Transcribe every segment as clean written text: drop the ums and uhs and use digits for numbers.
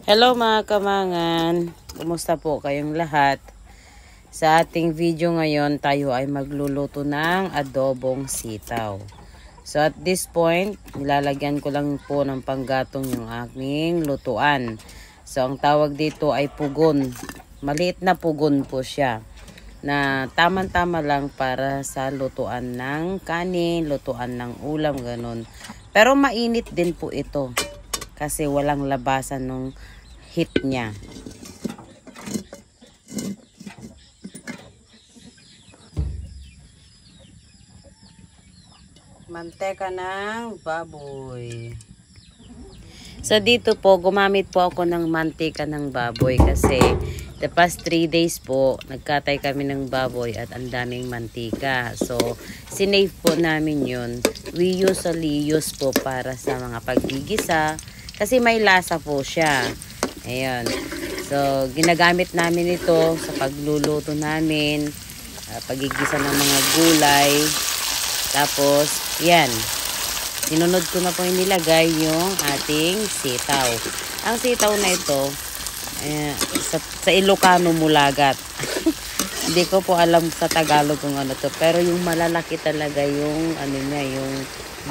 Hello mga kamangan, kumusta po kayong lahat? Sa ating video ngayon, tayo ay magluluto ng adobong sitaw. So at this point, nilalagyan ko lang po ng panggatong yung aking lutuan. So ang tawag dito ay pugon. Maliit na pugon po siya, na tamang-tama lang para sa lutuan ng kanin, lutuan ng ulam, ganun. Pero mainit din po ito kasi walang labasan nung heat niya. Manteka ng baboy. So dito po, gumamit po ako ng mantika ng baboy kasi the past 3 days po, nagkatay kami ng baboy at ang daming mantika. So, sinave po namin yun. We usually use po para sa mga paggigisa kasi may lasa po siya. Ayan. So, ginagamit namin ito sa pagluluto namin, pagigisa ng mga gulay. Tapos, yan. Sinunod ko na po nilagay yung ating sitaw. Ang sitaw na ito, sa Ilocano mulagat. Hindi ko po alam sa Tagalog kung ano to. Pero yung malalaki talaga yung, yung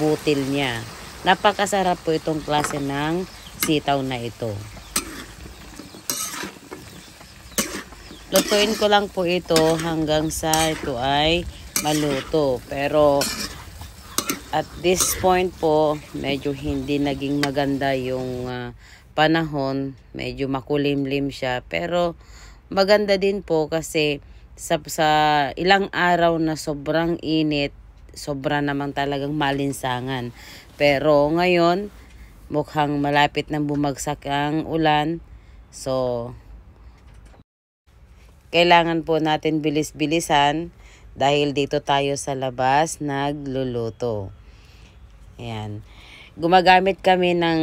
butil niya. Napakasarap po itong klase ng sitaw na ito. Lutuin ko lang po ito hanggang sa ito ay maluto. Pero at this point po, medyo hindi naging maganda yung panahon. Medyo makulimlim siya. Pero maganda din po kasi sa ilang araw na sobrang init, sobra naman talagang malinsangan. Pero ngayon, mukhang malapit nang bumagsak ang ulan. So, kailangan po natin bilis-bilisan dahil dito tayo sa labas nagluluto. Ayan. Gumagamit kami ng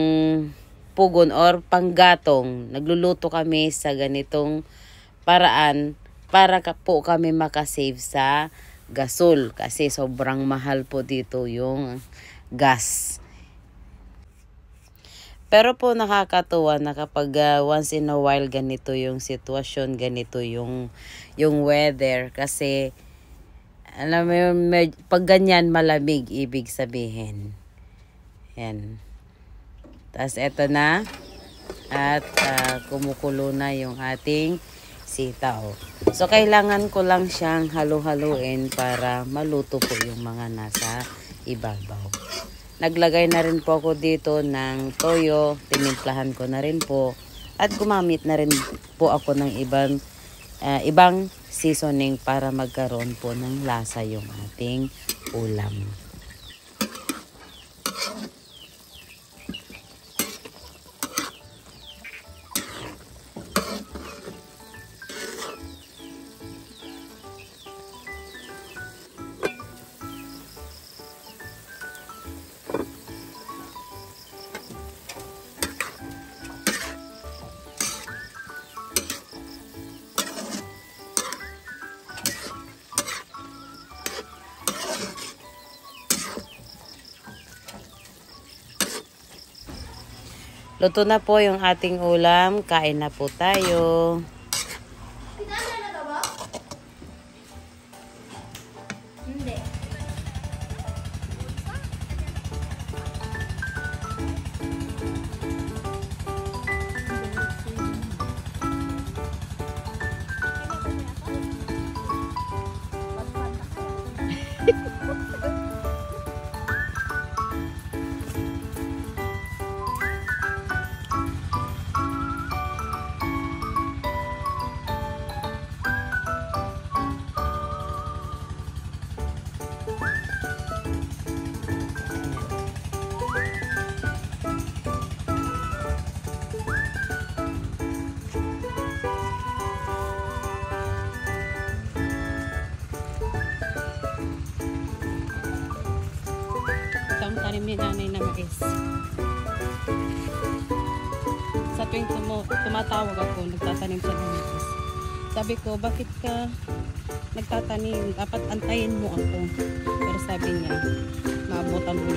pugon or panggatong. Nagluluto kami sa ganitong paraan para po kami makasave sa gasol kasi sobrang mahal po dito yung gas. Pero po nakakatuwa na kapag once in a while ganito yung sitwasyon, ganito yung weather. Kasi alam mo yung pag ganyan malamig, ibig sabihin. Yan. Tapos eto na. At kumukulo na yung ating sitaw. So kailangan ko lang siyang halu-haluin para maluto po yung mga nasa ibabaw. Naglagay na rin po ako dito ng toyo, tinimplahan ko na rin po, at gumamit na rin po ako ng ibang seasoning para magkaroon po ng lasa yung ating ulam. Luto na po yung ating ulam. Kain na po tayo. Hindi. Ang tanim ni nanay na mais. Sa tuwing tumatawag ako, nagtatanim siya ng mais. Sabi ko, bakit ka nagtatanim? Dapat antayin mo ako. Pero sabi niya, maabutan mo.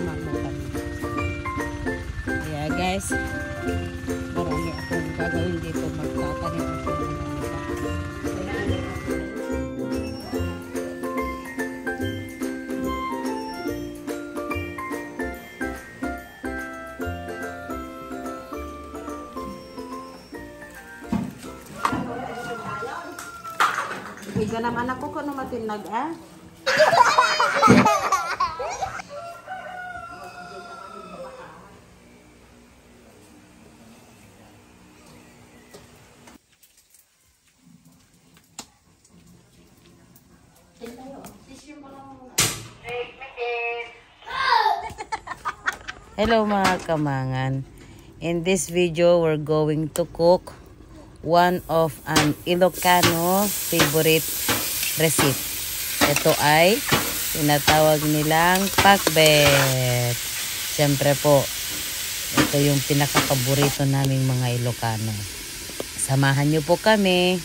Kaya guys, marami akong gagawin dito, magtatanim ako ng Iga naman ako kung matinag ah. Hello mga kamangan. In this video, we're going to cook one of an Ilocano favorite recipe. Ito ay tinatawag nilang pakbet. Siyempre po, ito yung pinaka-paborito naming mga Ilocano. Samahan nyo po kami.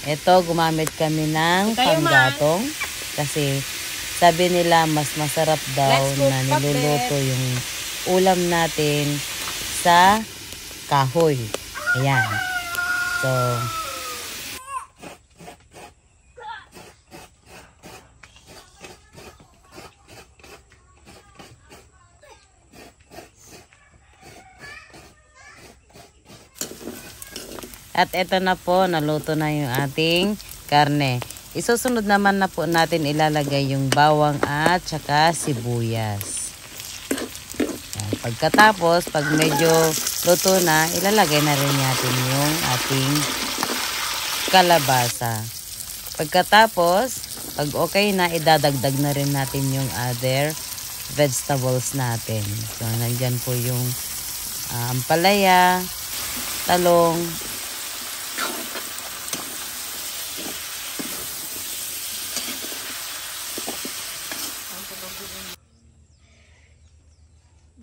Ito, gumamit kami ng panggatong kasi sabi nila mas masarap daw na niluluto yung ulam natin sa kahoy. Ayan. So, at ito na po, naluto na yung ating karne. Isusunod naman na po natin ilalagay yung bawang at saka sibuyas. Yan. Pagkatapos, pag medyo luto na, ilalagay na rin natin yung ating kalabasa. Pagkatapos, pag okay na, idadagdag na rin natin yung other vegetables natin. So, nandyan po yung ampalaya, talong,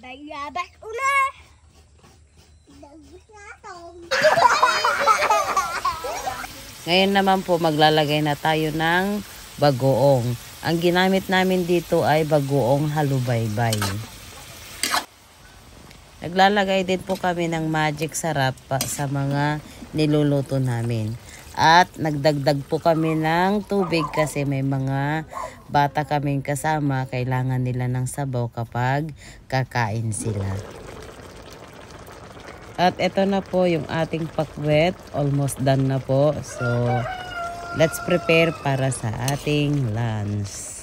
Bayabas una. Ngayon naman po maglalagay na tayo ng bagoong. Ang ginamit namin dito ay bagoong halubaybay. Naglalagay din po kami ng magic sarap sa mga niluluto namin. At nagdagdag po kami ng tubig kasi may mga bata kaming kasama. Kailangan nila ng sabaw kapag kakain sila. At ito na po yung ating pakbet. Almost done na po. So, let's prepare para sa ating lunch.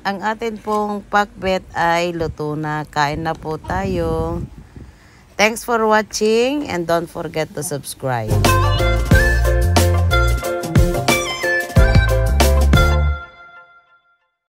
Ang atin pong pakbet ay luto na. Kain na po tayo. Thanks for watching and don't forget to subscribe.